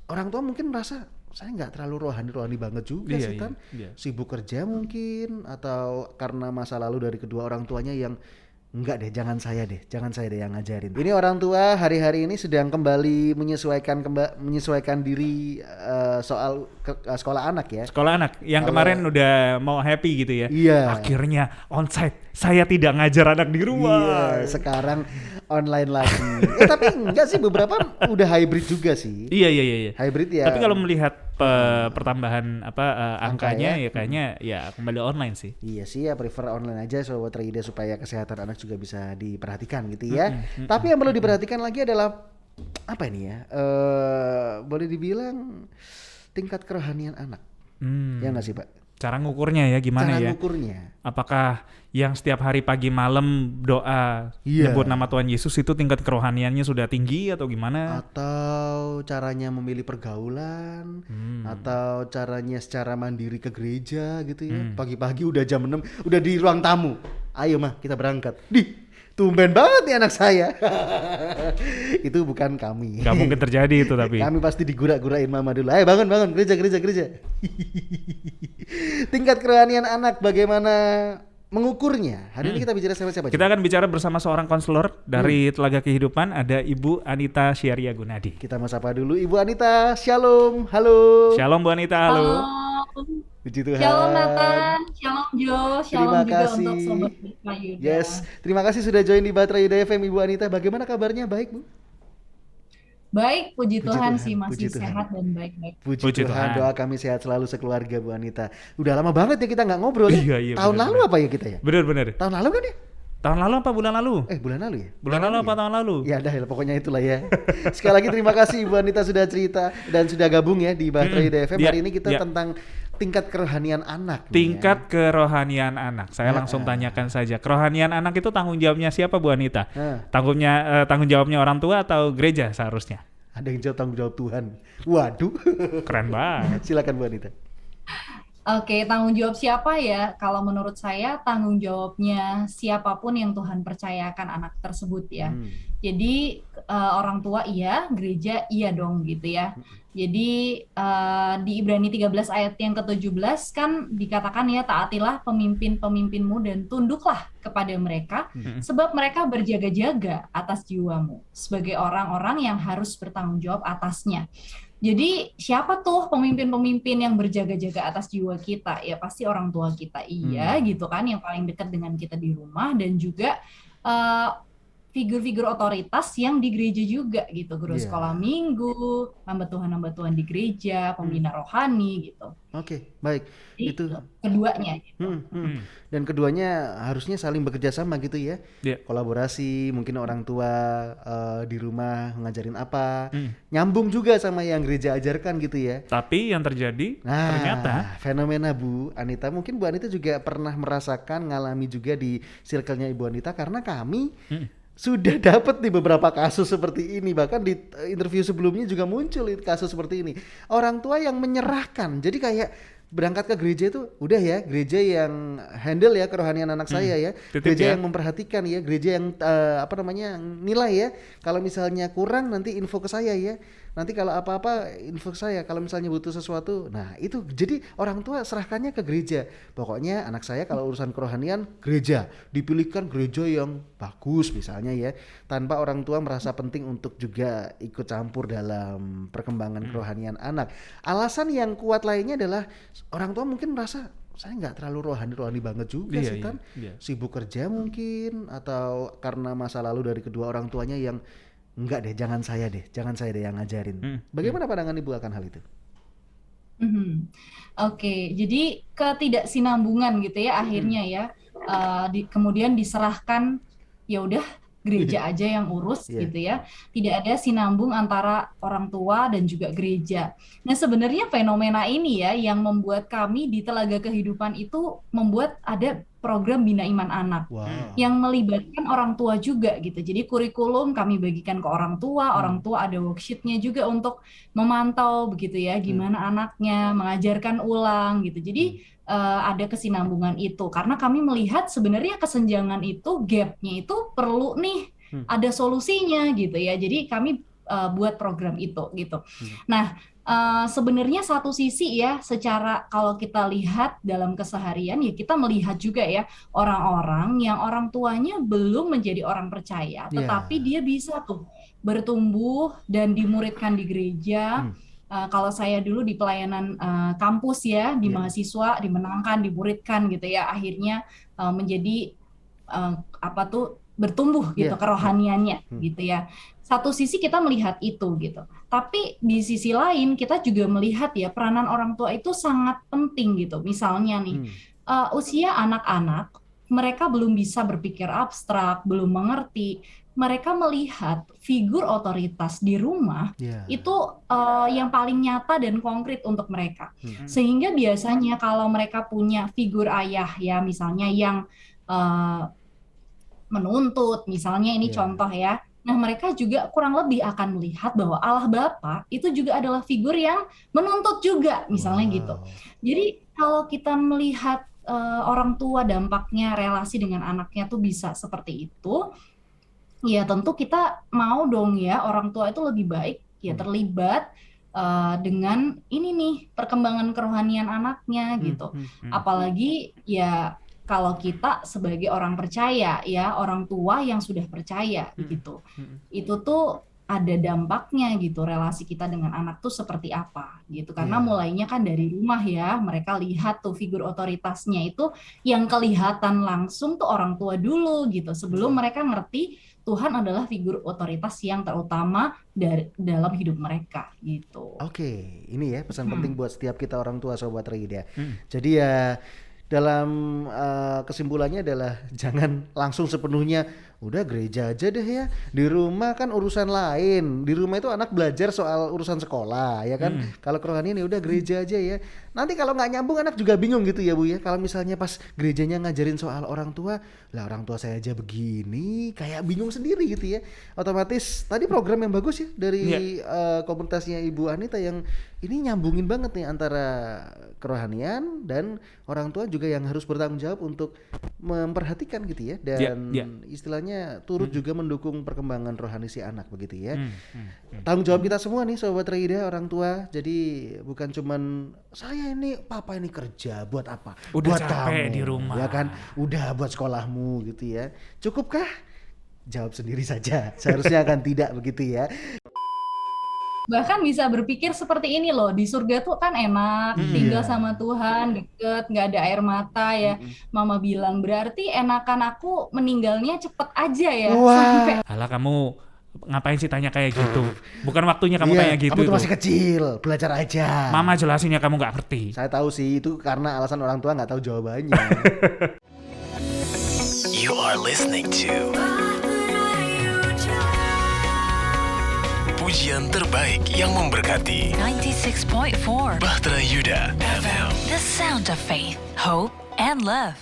orang tua mungkin merasa saya nggak terlalu rohani banget juga Iya, sih iya, Tan. iya. Sibuk kerja mungkin atau karena masa lalu dari kedua orang tuanya yang enggak deh, jangan saya deh yang ngajarin. Ini orang tua hari-hari ini sedang kembali menyesuaikan diri soal sekolah anak ya. Sekolah anak yang Kalau kemarin udah mau happy gitu ya. iya, Akhirnya onsite. Saya tidak ngajar anak di rumah. iya, sekarang online lagi. Tapi enggak sih, beberapa udah hybrid juga sih. Iya, iya, iya, iya. Hybrid ya. Tapi kalau melihat pertambahan angkanya ya kayaknya ya kembali online sih. Iya sih ya, prefer online aja Sobat Rida supaya kesehatan anak juga bisa diperhatikan gitu ya. Tapi yang perlu diperhatikan lagi adalah apa ini ya? Boleh dibilang tingkat kerohanian anak. Ya nggak sih Pak? Cara ngukurnya ya gimana Cara ya? ngukurnya. Apakah yang setiap hari pagi malam doa Iya. nyebut nama Tuhan Yesus itu tingkat kerohaniannya sudah tinggi atau gimana? Atau caranya memilih pergaulan, atau caranya secara mandiri ke gereja gitu ya. Pagi-pagi udah jam 6, udah di ruang tamu. Ayo mah kita berangkat. Tumben banget nih anak saya. Itu bukan kami. Gak mungkin terjadi itu tapi. Kami pasti digurak-gurain mama dulu. Ayo bangun, gereja. Tingkat kerohanian anak bagaimana mengukurnya? Hari ini kita bicara sama siapa? Kita akan bicara bersama seorang konselor dari Telaga Kehidupan, ada Ibu Anita Syaria Gunadi. Kita mau sapa dulu Ibu Anita. Shalom. Halo. Shalom Bu Anita, halo. Puji Tuhan. Shalom Nathan, shalom Jo, Terima shalom juga kasih. untuk Sobat Bisma Yuda. Yes, terima kasih sudah join di Bahtera Yuda FM Ibu Anita. Bagaimana kabarnya? Baik Bu? Baik, puji Tuhan sih puji masih Tuhan. sehat dan baik-baik. Puji Puji Tuhan. Tuhan. Doa kami sehat selalu sekeluarga Bu Anita. Udah lama banget ya kita nggak ngobrol ya. Iya, iya, Tahun benar, lalu benar. apa ya kita ya? Bener. Tahun lalu kan ya? Tahun lalu apa bulan lalu? Bulan lalu ya? Bulan lalu apa tahun lalu? Ya dah, pokoknya itulah ya. Sekali lagi terima kasih Ibu Anita sudah cerita dan sudah gabung ya di Bahtera Yuda FM. Ya, Hari ini kita ya. tentang tingkat kerohanian anak. nih Tingkat kerohanian anak. Saya langsung tanyakan saja. Kerohanian anak itu tanggung jawabnya siapa Bu Anita? Nah. Tanggung jawabnya orang tua atau gereja seharusnya? Ada yang jawab tanggung jawab Tuhan. Waduh. Keren banget. Silakan Bu Anita. Oke, tanggung jawab siapa ya? Kalau menurut saya tanggung jawabnya siapapun yang Tuhan percayakan anak tersebut ya. Jadi orang tua iya, gereja iya dong gitu ya. Jadi di Ibrani 13 ayat yang ke-17 kan dikatakan ya, taatilah pemimpin-pemimpinmu dan tunduklah kepada mereka sebab mereka berjaga-jaga atas jiwamu sebagai orang-orang yang harus bertanggung jawab atasnya. Jadi siapa tuh pemimpin-pemimpin yang berjaga-jaga atas jiwa kita? Ya pasti orang tua kita iya gitu kan, yang paling dekat dengan kita di rumah, dan juga figur-figur otoritas yang di gereja juga gitu, guru sekolah minggu, hamba Tuhan di gereja, pembina rohani gitu. Oke, baik. Jadi, Itu keduanya gitu. Dan keduanya harusnya saling bekerja sama gitu ya. Iya. Kolaborasi, mungkin orang tua di rumah ngajarin apa, nyambung juga sama yang gereja ajarkan gitu ya. Tapi yang terjadi Nah, ternyata fenomena Bu Anita, mungkin Bu Anita juga pernah merasakan, ngalami juga di circle-nya Ibu Anita, karena kami sudah dapat nih beberapa kasus seperti ini. Bahkan di interview sebelumnya juga muncul kasus seperti ini. Orang tua yang menyerahkan. Jadi kayak berangkat ke gereja itu udah ya, gereja yang handle ya kerohanian anak saya ya. Titip Gereja ya. yang memperhatikan ya, gereja yang nilai ya. Kalau misalnya kurang nanti info ke saya ya. Nanti kalau apa-apa info ke saya, kalau misalnya butuh sesuatu. Nah, itu jadi orang tua serahkannya ke gereja. Pokoknya anak saya kalau urusan kerohanian gereja, dipilihkan gereja yang bagus misalnya ya, tanpa orang tua merasa penting untuk juga ikut campur dalam perkembangan kerohanian anak. Alasan yang kuat lainnya adalah orang tua mungkin merasa saya nggak terlalu rohani banget juga Iya, sih kan. iya. Sibuk kerja mungkin, atau karena masa lalu dari kedua orang tuanya yang enggak deh, jangan saya deh yang ngajarin. Bagaimana pandangan Ibu akan hal itu? Oke, jadi ketidaksinambungan gitu ya akhirnya ya, kemudian diserahkan, ya udah gereja aja yang urus gitu ya, tidak ada sinambung antara orang tua dan juga gereja. Nah sebenarnya fenomena ini ya yang membuat kami di Telaga Kehidupan itu membuat ada program Bina Iman Anak yang melibatkan orang tua juga gitu. Jadi kurikulum kami bagikan ke orang tua ada worksheet-nya juga untuk memantau begitu ya, gimana anaknya, mengajarkan ulang gitu. Jadi ada kesinambungan itu, karena kami melihat sebenarnya kesenjangan itu, gap-nya itu perlu nih ada solusinya gitu ya. Jadi kami buat program itu gitu. Nah, sebenarnya satu sisi ya, secara kalau kita lihat dalam keseharian ya kita melihat juga ya orang-orang yang orang tuanya belum menjadi orang percaya, tetapi dia bisa tuh bertumbuh dan dimuridkan di gereja. Kalau saya dulu di pelayanan kampus ya, di mahasiswa dimenangkan, dimuridkan gitu ya, akhirnya menjadi bertumbuh gitu kerohaniannya gitu ya. Satu sisi kita melihat itu gitu. Tapi di sisi lain kita juga melihat ya peranan orang tua itu sangat penting gitu. Misalnya nih usia anak-anak, mereka belum bisa berpikir abstrak, belum mengerti. Mereka melihat figur otoritas di rumah itu yang paling nyata dan konkret untuk mereka. Sehingga biasanya kalau mereka punya figur ayah ya misalnya yang menuntut, misalnya ini contoh ya. Nah, mereka juga kurang lebih akan melihat bahwa Allah Bapa itu juga adalah figur yang menuntut juga, misalnya gitu. Jadi kalau kita melihat orang tua dampaknya relasi dengan anaknya tuh bisa seperti itu, ya tentu kita mau dong ya orang tua itu lebih baik ya terlibat dengan ini nih perkembangan kerohanian anaknya gitu. Apalagi ya kalau kita sebagai orang percaya ya, orang tua yang sudah percaya gitu. Itu tuh ada dampaknya gitu, relasi kita dengan anak tuh seperti apa gitu. Karena mulainya kan dari rumah ya, mereka lihat tuh figur otoritasnya itu yang kelihatan langsung tuh orang tua dulu gitu. Sebelum mereka ngerti Tuhan adalah figur otoritas yang terutama dalam hidup mereka gitu. Oke, ini ya pesan penting buat setiap kita orang tua Sobat Reid ya. Jadi ya dalam kesimpulannya adalah jangan langsung sepenuhnya udah gereja aja deh ya, di rumah kan urusan lain. Di rumah itu anak belajar soal urusan sekolah ya kan. Kalau kerohanian ya udah gereja aja ya. Nanti kalau nggak nyambung anak juga bingung gitu ya Bu ya. Kalau misalnya pas gerejanya ngajarin soal orang tua, lah orang tua saya aja begini, kayak bingung sendiri gitu ya. Otomatis tadi program yang bagus ya dari komunitasnya Ibu Anita yang ini nyambungin banget nih antara kerohanian dan orang tua juga yang harus bertanggung jawab untuk memperhatikan gitu ya, dan istilahnya turut juga mendukung perkembangan rohani si anak begitu ya. Tanggung jawab kita semua nih Sobat Reida orang tua. Jadi bukan cuman saya ini papa ini kerja buat apa? Udah buat capek kamu di rumah. ya kan, udah buat sekolahmu gitu ya. Cukupkah? Jawab sendiri saja. Seharusnya akan tidak begitu ya. Bahkan bisa berpikir seperti ini loh, di surga tuh kan enak, tinggal sama Tuhan, deket, nggak ada air mata ya. Mama bilang berarti enakan aku meninggalnya cepet aja ya. Sampai Alah kamu ngapain sih tanya kayak gitu? Bukan waktunya kamu tanya gitu. Kamu tuh masih kecil, belajar aja. Mama jelasinnya kamu nggak ngerti. Saya tahu sih itu karena alasan orang tua nggak tahu jawabannya. You are listening to pujian terbaik yang memberkati 96.4 Bahtera Yuda FM. The sound of faith, hope, and love.